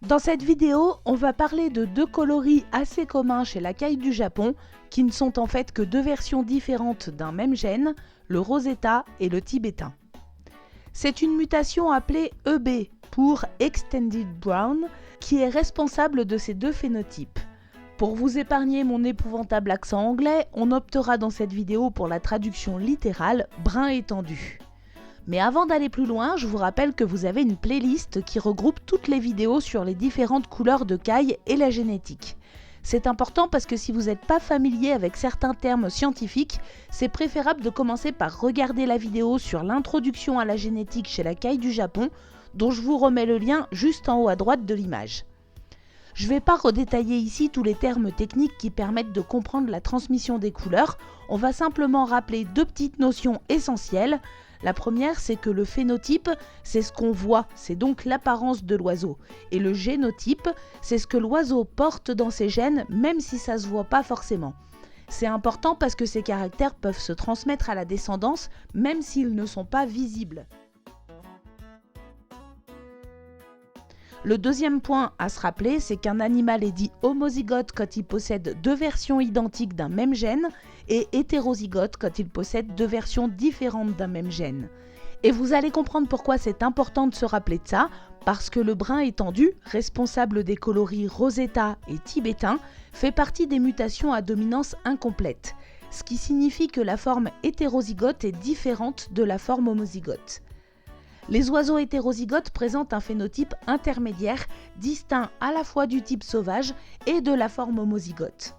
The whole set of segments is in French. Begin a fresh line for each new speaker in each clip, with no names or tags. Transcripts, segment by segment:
Dans cette vidéo, on va parler de deux coloris assez communs chez la caille du Japon, qui ne sont en fait que deux versions différentes d'un même gène, le rosetta et le tibétain. C'est une mutation appelée EB pour Extended Brown, qui est responsable de ces deux phénotypes. Pour vous épargner mon épouvantable accent anglais, on optera dans cette vidéo pour la traduction littérale brun étendu. Mais avant d'aller plus loin, je vous rappelle que vous avez une playlist qui regroupe toutes les vidéos sur les différentes couleurs de caille et la génétique. C'est important parce que si vous n'êtes pas familier avec certains termes scientifiques, c'est préférable de commencer par regarder la vidéo sur l'introduction à la génétique chez la caille du Japon, dont je vous remets le lien juste en haut à droite de l'image. Je ne vais pas redétailler ici tous les termes techniques qui permettent de comprendre la transmission des couleurs, on va simplement rappeler deux petites notions essentielles. La première, c'est que le phénotype, c'est ce qu'on voit, c'est donc l'apparence de l'oiseau. Et le génotype, c'est ce que l'oiseau porte dans ses gènes, même si ça ne se voit pas forcément. C'est important parce que ces caractères peuvent se transmettre à la descendance, même s'ils ne sont pas visibles. Le deuxième point à se rappeler, c'est qu'un animal est dit homozygote quand il possède deux versions identiques d'un même gène et hétérozygote quand il possède deux versions différentes d'un même gène. Et vous allez comprendre pourquoi c'est important de se rappeler de ça, parce que le brun étendu, responsable des coloris rosetta et tibétain, fait partie des mutations à dominance incomplète, ce qui signifie que la forme hétérozygote est différente de la forme homozygote. Les oiseaux hétérozygotes présentent un phénotype intermédiaire, distinct à la fois du type sauvage et de la forme homozygote.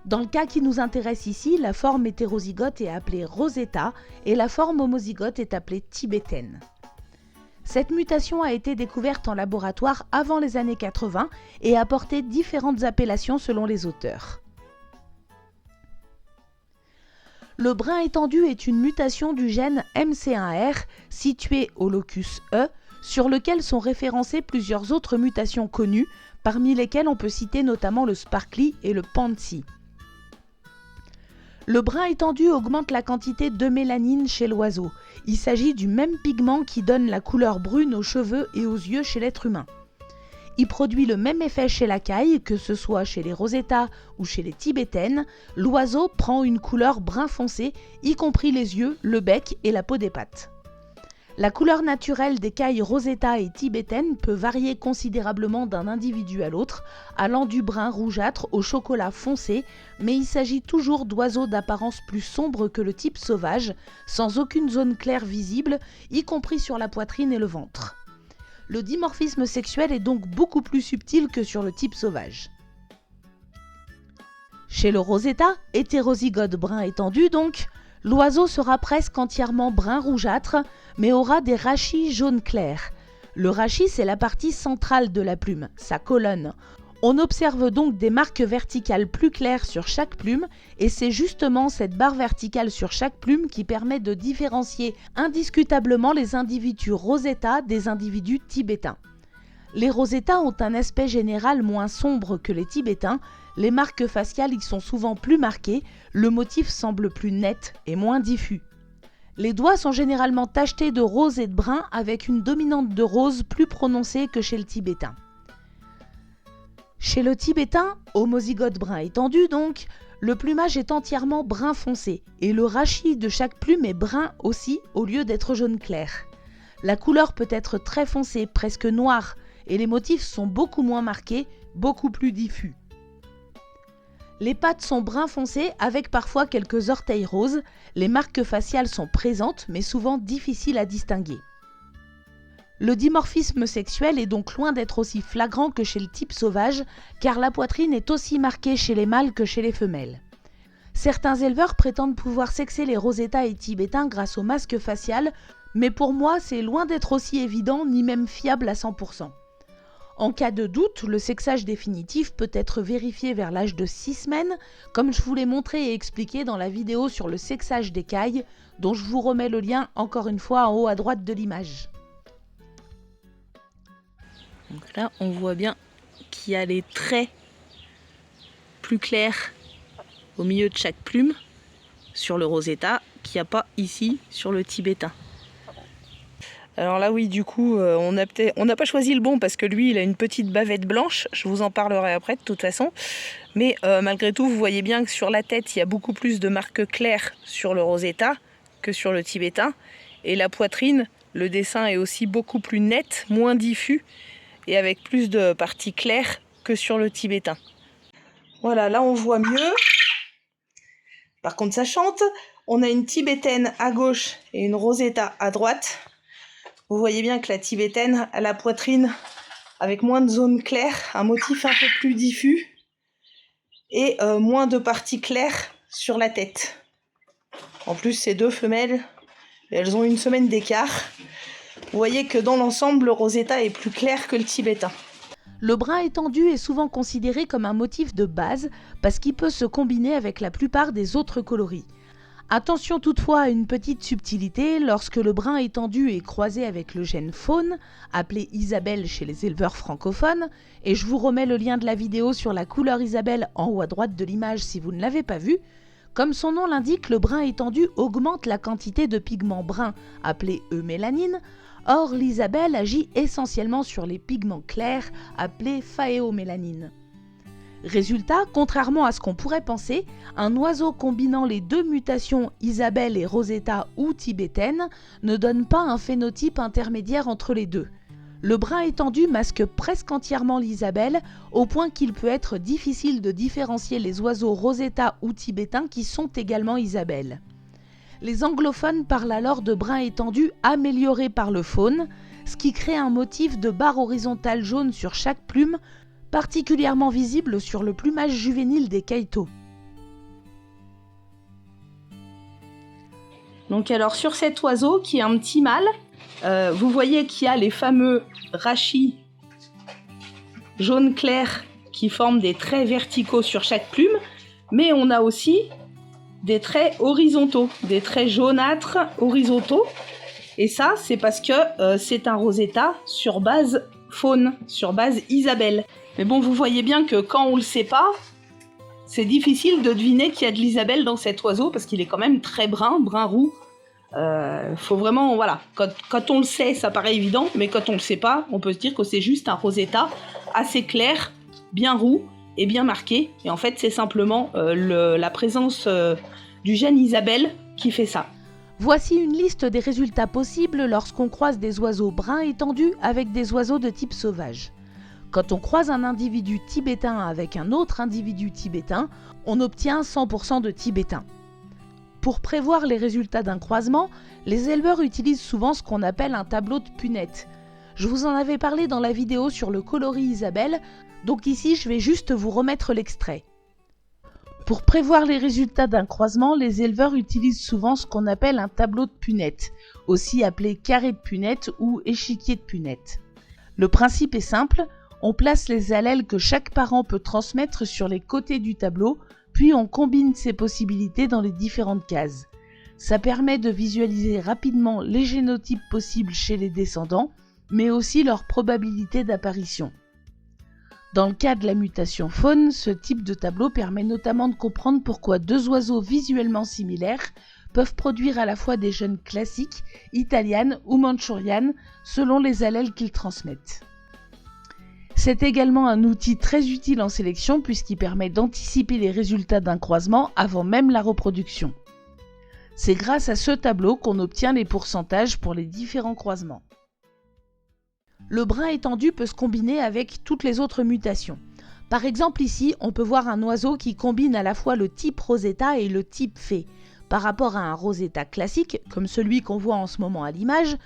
Dans le cas qui nous intéresse ici, la forme hétérozygote est appelée rosetta et la forme homozygote est appelée tibétaine. Cette mutation a été découverte en laboratoire avant les années 80 et a porté différentes appellations selon les auteurs. Le brun étendu est une mutation du gène MC1R situé au locus E, sur lequel sont référencées plusieurs autres mutations connues, parmi lesquelles on peut citer notamment le sparkly et le pansy. Le brun étendu augmente la quantité de mélanine chez l'oiseau. Il s'agit du même pigment qui donne la couleur brune aux cheveux et aux yeux chez l'être humain. Il produit le même effet chez la caille, que ce soit chez les rosetta ou chez les tibétaines. L'oiseau prend une couleur brun foncé, y compris les yeux, le bec et la peau des pattes. La couleur naturelle des cailles rosetta et tibétaines peut varier considérablement d'un individu à l'autre, allant du brun rougeâtre au chocolat foncé, mais il s'agit toujours d'oiseaux d'apparence plus sombre que le type sauvage, sans aucune zone claire visible, y compris sur la poitrine et le ventre. Le dimorphisme sexuel est donc beaucoup plus subtil que sur le type sauvage. Chez le rosetta, hétérozygote brun étendu donc, l'oiseau sera presque entièrement brun rougeâtre, mais aura des rachis jaune clair. Le rachis, c'est la partie centrale de la plume, sa colonne. On observe donc des marques verticales plus claires sur chaque plume, et c'est justement cette barre verticale sur chaque plume qui permet de différencier indiscutablement les individus rosetta des individus tibétains. Les rosetta ont un aspect général moins sombre que les tibétains, les marques faciales y sont souvent plus marquées, le motif semble plus net et moins diffus. Les doigts sont généralement tachetés de rose et de brun avec une dominante de rose plus prononcée que chez le tibétain. Chez le tibétain, homozygote brun étendu donc, le plumage est entièrement brun foncé et le rachis de chaque plume est brun aussi au lieu d'être jaune clair. La couleur peut être très foncée, presque noire, et les motifs sont beaucoup moins marqués, beaucoup plus diffus. Les pattes sont brun foncé avec parfois quelques orteils roses, les marques faciales sont présentes mais souvent difficiles à distinguer. Le dimorphisme sexuel est donc loin d'être aussi flagrant que chez le type sauvage, car la poitrine est aussi marquée chez les mâles que chez les femelles. Certains éleveurs prétendent pouvoir sexer les rosetta et tibétains grâce au masque facial, mais pour moi c'est loin d'être aussi évident ni même fiable à 100%. En cas de doute, le sexage définitif peut être vérifié vers l'âge de 6 semaines, comme je vous l'ai montré et expliqué dans la vidéo sur le sexage des cailles, dont je vous remets le lien encore une fois en haut à droite de l'image. Donc là, on voit bien qu'il y a les traits plus clairs au milieu de chaque plume sur le rosetta qu'il n'y a pas ici sur le tibétain.
Alors là oui, du coup, on n'a pas choisi le bon parce que lui, il a une petite bavette blanche. Je vous en parlerai après de toute façon. Mais malgré tout, vous voyez bien que sur la tête, il y a beaucoup plus de marques claires sur le Rosetta que sur le tibétain. Et la poitrine, le dessin est aussi beaucoup plus net, moins diffus et avec plus de parties claires que sur le tibétain. Voilà, là on voit mieux. Par contre, ça chante. On a une tibétaine à gauche et une Rosetta à droite. Vous voyez bien que la tibétaine a la poitrine avec moins de zones claires, un motif un peu plus diffus et moins de parties claires sur la tête. En plus, ces deux femelles, elles ont une semaine d'écart. Vous voyez que dans l'ensemble, le Rosetta est plus clair que le tibétain.
Le brun étendu est souvent considéré comme un motif de base parce qu'il peut se combiner avec la plupart des autres coloris. Attention toutefois à une petite subtilité, lorsque le brun étendu est croisé avec le gène faune, appelé Isabelle chez les éleveurs francophones, et je vous remets le lien de la vidéo sur la couleur Isabelle en haut à droite de l'image si vous ne l'avez pas vu. Comme son nom l'indique, le brun étendu augmente la quantité de pigments bruns, appelés eumélanine. Or, l'Isabelle agit essentiellement sur les pigments clairs, appelés phaéomélanine. Résultat, contrairement à ce qu'on pourrait penser, un oiseau combinant les deux mutations Isabelle et Rosetta ou tibétaine ne donne pas un phénotype intermédiaire entre les deux. Le brun étendu masque presque entièrement l'Isabelle, au point qu'il peut être difficile de différencier les oiseaux Rosetta ou tibétains qui sont également Isabelle. Les anglophones parlent alors de brun étendu amélioré par le faune, ce qui crée un motif de barre horizontale jaune sur chaque plume, particulièrement visible sur le plumage juvénile des kaïtos.
Donc alors sur cet oiseau qui est un petit mâle, vous voyez qu'il y a les fameux rachis jaune clair qui forment des traits verticaux sur chaque plume, mais on a aussi des traits horizontaux, des traits jaunâtres horizontaux. Et ça, c'est parce que c'est un Rosetta sur base faune, sur base Isabelle. Mais bon, vous voyez bien que quand on le sait pas, c'est difficile de deviner qu'il y a de l'Isabelle dans cet oiseau parce qu'il est quand même très brun roux. Faut vraiment, voilà, quand on le sait, ça paraît évident, mais quand on le sait pas, on peut se dire que c'est juste un Rosetta assez clair, bien roux et bien marqué. Et en fait, c'est simplement la présence du gène Isabelle qui fait ça.
Voici une liste des résultats possibles lorsqu'on croise des oiseaux bruns étendus avec des oiseaux de type sauvage. Quand on croise un individu tibétain avec un autre individu tibétain, on obtient 100% de tibétain. Pour prévoir les résultats d'un croisement, les éleveurs utilisent souvent ce qu'on appelle un tableau de Punnett. Je vous en avais parlé dans la vidéo sur le coloris Isabelle, donc ici je vais juste vous remettre l'extrait. Pour prévoir les résultats d'un croisement, les éleveurs utilisent souvent ce qu'on appelle un tableau de Punnett, aussi appelé carré de Punnett ou échiquier de Punnett. Le principe est simple, on place les allèles que chaque parent peut transmettre sur les côtés du tableau, puis on combine ces possibilités dans les différentes cases. Ça permet de visualiser rapidement les génotypes possibles chez les descendants, mais aussi leur probabilité d'apparition. Dans le cas de la mutation faune, ce type de tableau permet notamment de comprendre pourquoi deux oiseaux visuellement similaires peuvent produire à la fois des jeunes classiques, italianes ou mandchourianes, selon les allèles qu'ils transmettent. C'est également un outil très utile en sélection puisqu'il permet d'anticiper les résultats d'un croisement avant même la reproduction. C'est grâce à ce tableau qu'on obtient les pourcentages pour les différents croisements. Le brun étendu peut se combiner avec toutes les autres mutations. Par exemple ici, on peut voir un oiseau qui combine à la fois le type Rosetta et le type fée. Par rapport à un Rosetta classique, comme celui qu'on voit en ce moment à l'image,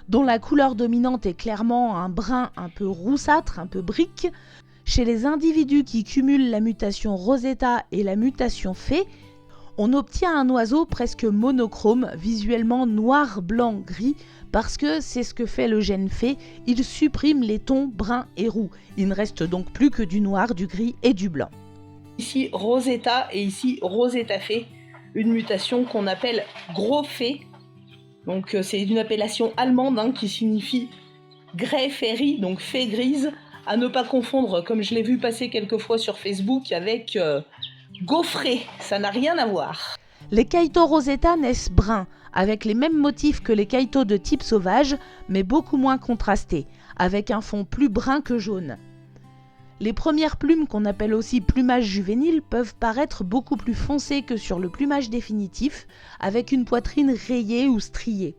dont la couleur dominante est clairement un brun un peu roussâtre, un peu brique, chez les individus qui cumulent la mutation Rosetta et la mutation fée, on obtient un oiseau presque monochrome, visuellement noir, blanc, gris, parce que c'est ce que fait le gène fée, il supprime les tons brun et roux. Il ne reste donc plus que du noir, du gris et du blanc.
Ici Rosetta et ici Rosetta fée, une mutation qu'on appelle gros fée. Donc c'est une appellation allemande qui signifie grey fairy, donc fée grise, à ne pas confondre, comme je l'ai vu passer quelques fois sur Facebook, avec gaufré, ça n'a rien à voir.
Les Kaito Rosetta naissent bruns, avec les mêmes motifs que les Kaito de type sauvage, mais beaucoup moins contrastés, avec un fond plus brun que jaune. Les premières plumes, qu'on appelle aussi plumage juvénile, peuvent paraître beaucoup plus foncées que sur le plumage définitif, avec une poitrine rayée ou striée.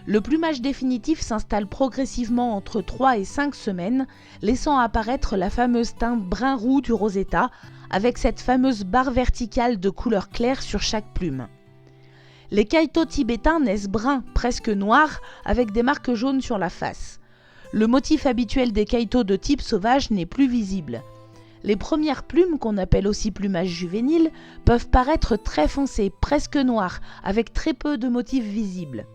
Le plumage définitif s'installe progressivement entre 3 et 5 semaines, laissant apparaître la fameuse teinte brun-roux du Rosetta, avec cette fameuse barre verticale de couleur claire sur chaque plume. Les Kaito tibétains naissent bruns, presque noirs, avec des marques jaunes sur la face. Le motif habituel des Kaito de type sauvage n'est plus visible. Les premières plumes, qu'on appelle aussi plumage juvénile, peuvent paraître très foncées, presque noires, avec très peu de motifs visibles.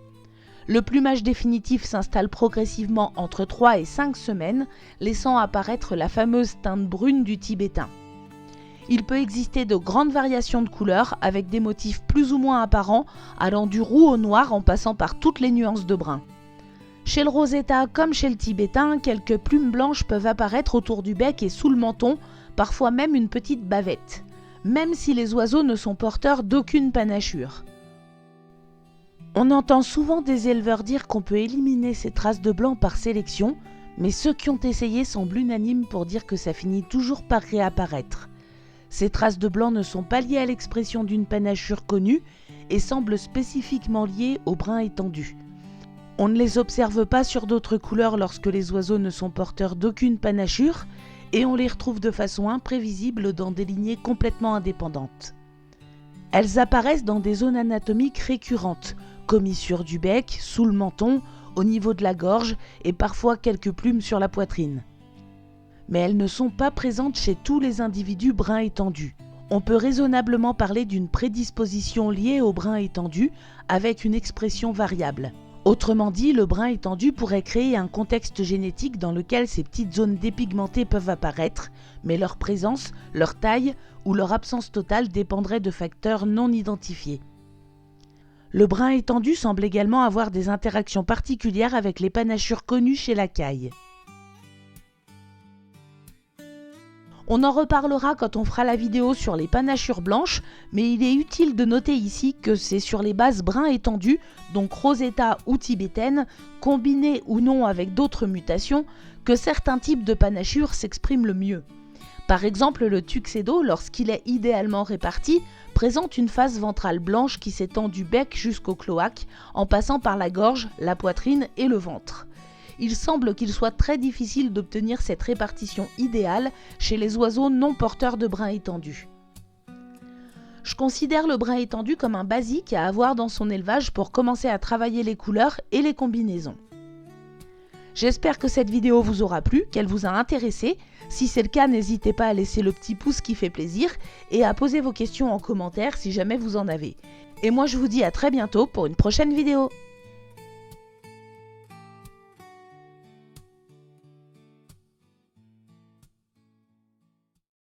Le plumage définitif s'installe progressivement entre 3 et 5 semaines, laissant apparaître la fameuse teinte brune du tibétain. Il peut exister de grandes variations de couleurs avec des motifs plus ou moins apparents, allant du roux au noir en passant par toutes les nuances de brun. Chez le Rosetta comme chez le tibétain, quelques plumes blanches peuvent apparaître autour du bec et sous le menton, parfois même une petite bavette, même si les oiseaux ne sont porteurs d'aucune panachure. On entend souvent des éleveurs dire qu'on peut éliminer ces traces de blanc par sélection, mais ceux qui ont essayé semblent unanimes pour dire que ça finit toujours par réapparaître. Ces traces de blanc ne sont pas liées à l'expression d'une panachure connue et semblent spécifiquement liées au brun étendu. On ne les observe pas sur d'autres couleurs lorsque les oiseaux ne sont porteurs d'aucune panachure et on les retrouve de façon imprévisible dans des lignées complètement indépendantes. Elles apparaissent dans des zones anatomiques récurrentes, commissures du bec, sous le menton, au niveau de la gorge et parfois quelques plumes sur la poitrine. Mais elles ne sont pas présentes chez tous les individus bruns étendus. On peut raisonnablement parler d'une prédisposition liée au brun étendu avec une expression variable. Autrement dit, le brun étendu pourrait créer un contexte génétique dans lequel ces petites zones dépigmentées peuvent apparaître, mais leur présence, leur taille ou leur absence totale dépendraient de facteurs non identifiés. Le brun étendu semble également avoir des interactions particulières avec les panachures connues chez la caille. On en reparlera quand on fera la vidéo sur les panachures blanches, mais il est utile de noter ici que c'est sur les bases brun étendu, donc Rosetta ou tibétaine, combinées ou non avec d'autres mutations, que certains types de panachures s'expriment le mieux. Par exemple, le tuxedo, lorsqu'il est idéalement réparti, présente une face ventrale blanche qui s'étend du bec jusqu'au cloaque, en passant par la gorge, la poitrine et le ventre. Il semble qu'il soit très difficile d'obtenir cette répartition idéale chez les oiseaux non porteurs de brun étendu. Je considère le brun étendu comme un basique à avoir dans son élevage pour commencer à travailler les couleurs et les combinaisons. J'espère que cette vidéo vous aura plu, qu'elle vous a intéressé. Si c'est le cas, n'hésitez pas à laisser le petit pouce qui fait plaisir et à poser vos questions en commentaire si jamais vous en avez. Et moi je vous dis à très bientôt pour une prochaine vidéo.